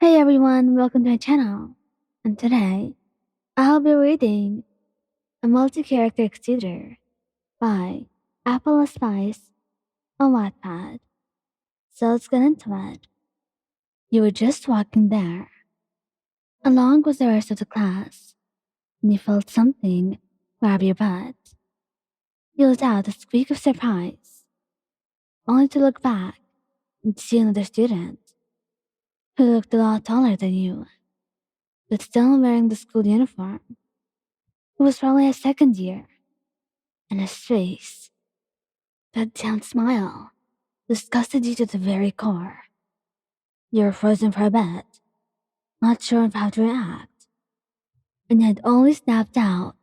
Hey everyone, welcome to my channel. And today, I'll be reading A Multi-Character Executor by Apple Spice on Wattpad. So let's get into it. You were just walking there, along with the rest of the class, and you felt something grab your butt. You let out a squeak of surprise, only to look back and see another student who looked a lot taller than you, but still wearing the school uniform. It was probably a second year, and his face, that damn smile, disgusted you to the very core. You were frozen for a bit, not sure of how to react, and you had only snapped out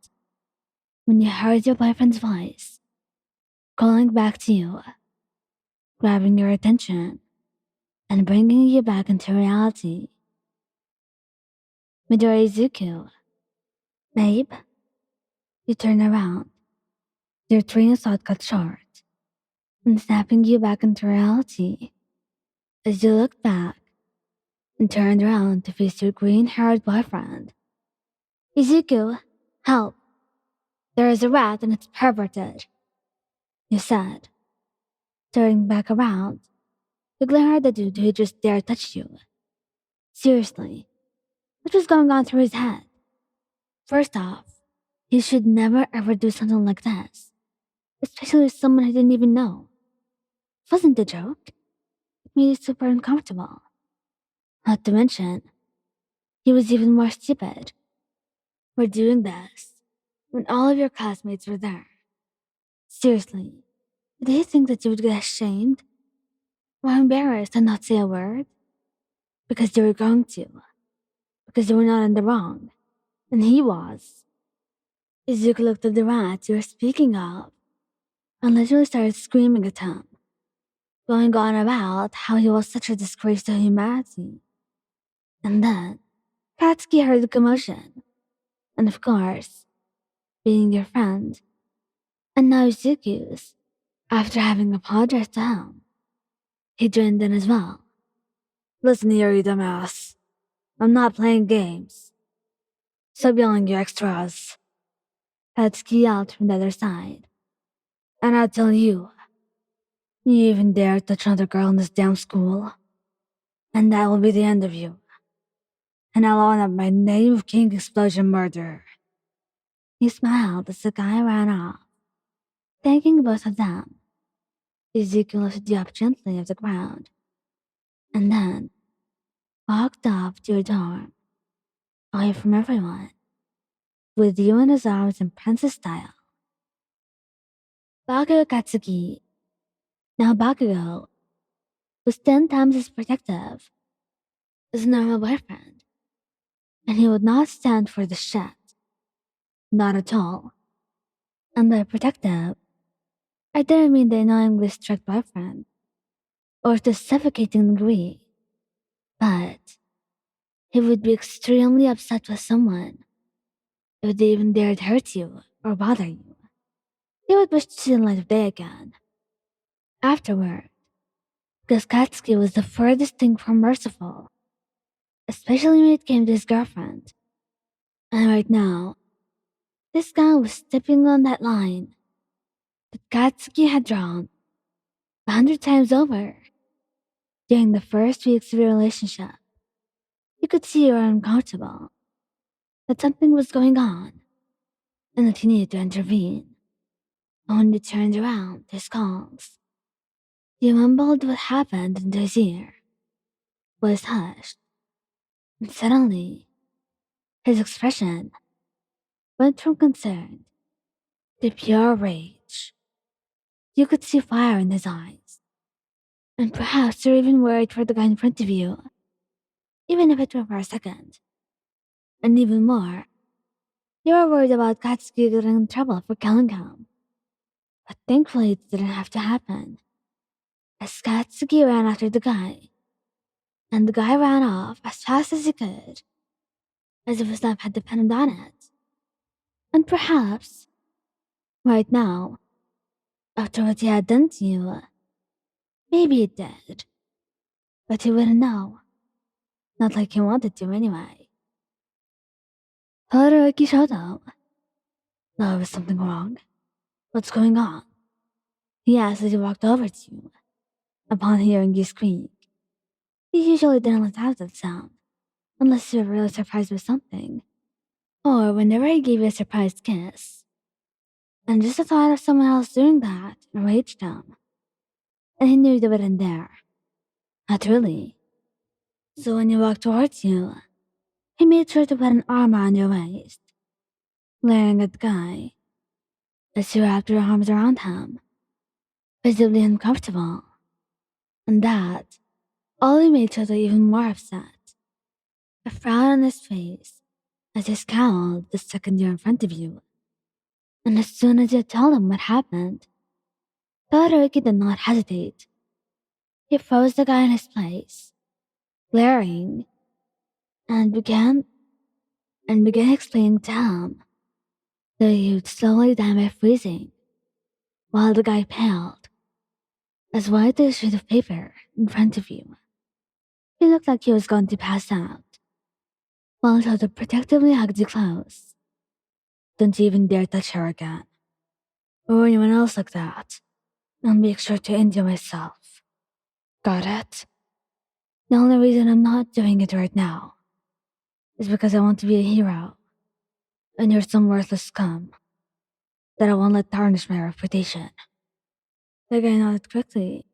when you heard your boyfriend's voice calling back to you, grabbing your attention and bringing you back into reality. Midori Izuku, babe, you turn around, your train of thought cut short, and snapping you back into reality as you looked back and turned around to face your green-haired boyfriend. Izuku, help! There is a rat and it's perverted, you said, turning back around to glare at the dude who just dared touch you. Seriously, what was going on through his head? First off, he should never ever do something like this, especially with someone he didn't even know. It wasn't a joke. It made you super uncomfortable. Not to mention, he was even more stupid. We're doing this when all of your classmates were there. Seriously, did he think that you would get ashamed or embarrassed and not say a word? Because you were going to. Because you were not in the wrong. And he was. Izuku looked at the rat you were speaking of and literally started screaming at him, going on about how he was such a disgrace to humanity. And then, Katsuki heard the commotion. And of course, being your friend, and now Izuku's, after having apologized to him, he joined in as well. Listen here, you dumbass. I'm not playing games. Stop yelling, you extras. Katsuki yelled from the other side. And I tell you, you even dare touch another girl in this damn school, and that will be the end of you. And I'll own up my name of King Explosion Murderer. He smiled as the guy ran off, thanking both of them. Ezekiel lifted you up gently off the ground, and then walked off to your dorm, away from everyone, with you in his arms in princess style. Bakugo Katsuki, now Bakugo, was 10 times as protective as a normal boyfriend, and he would not stand for the shit. Not at all. And by protective, I didn't mean the annoyingly strict boyfriend, or to suffocating degree, but he would be extremely upset with someone if they even dared hurt you or bother you. He would wish to see the light of day again. Afterward, because Katsuki was the furthest thing from merciful, especially when it came to his girlfriend. And right now, this guy was stepping on that line that Katsuki had drawn 100 times over. During the first weeks of your relationship, you could see you were uncomfortable, that something was going on, and that you needed to intervene. And when you turned around his calls, you mumbled what happened into his ear, was hushed, and suddenly, his expression went from concern to pure rage. You could see fire in his eyes, and perhaps you're even worried for the guy in front of you, even if it were for a second. And even more, you were worried about Katsuki getting in trouble for killing him. But thankfully it didn't have to happen, as Katsuki ran after the guy, and the guy ran off as fast as he could, as if his life had depended on it. And perhaps, right now, after what he had done to you, maybe it did, but he wouldn't know. Not like he wanted to anyway. Todoroki showed up. There was something wrong. What's going on? He asked as he walked over to you. Upon hearing you squeak, he usually didn't let out that sound, unless you were really surprised with something, or whenever he gave you a surprise kiss. And just the thought of someone else doing that enraged him, and he knew they wouldn't dare. Not really. So when he walked towards you, he made sure to put an arm around your waist, glaring at the guy as you wrapped your arms around him, visibly uncomfortable. And that only made Shoto even more upset. A frown on his face as he scowled the second you're in front of you. And as soon as you told him what happened, Todoroki did not hesitate. He froze the guy in his place, glaring, and began explaining to him that you'd slowly die by freezing, while the guy paled, as white as a sheet of paper in front of you. He looked like he was going to pass out, while Shoto protectively hugged you close. Don't you even dare touch her again, or anyone else like that. I'll make sure to end you myself. Got it? The only reason I'm not doing it right now is because I want to be a hero, and you're some worthless scum that I won't let tarnish my reputation. The guy nodded quickly,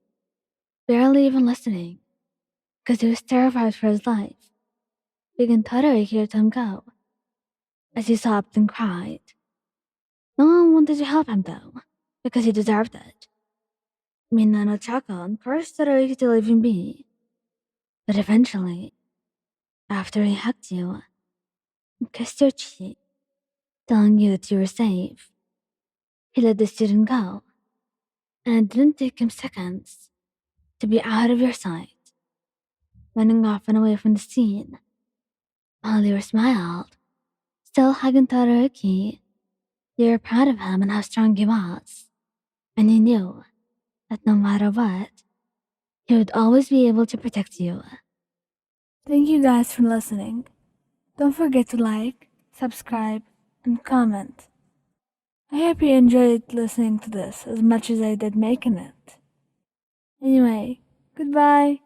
barely even listening, because he was terrified for his life. Began Todoroki let him go, as he sobbed and cried. No one wanted to help him though, because he deserved it. Mina no Chaka encouraged Todoroki to leave him be, but eventually, after he hugged you and kissed your cheek, telling you that you were safe, he let the student go, and it didn't take him seconds to be out of your sight, running off and away from the scene. Oliver smiled, still hugging Todoroki. You were proud of him and how strong he was, and he knew that no matter what, he would always be able to protect you. Thank you guys for listening. Don't forget to like, subscribe, and comment. I hope you enjoyed listening to this as much as I did making it. Anyway, goodbye.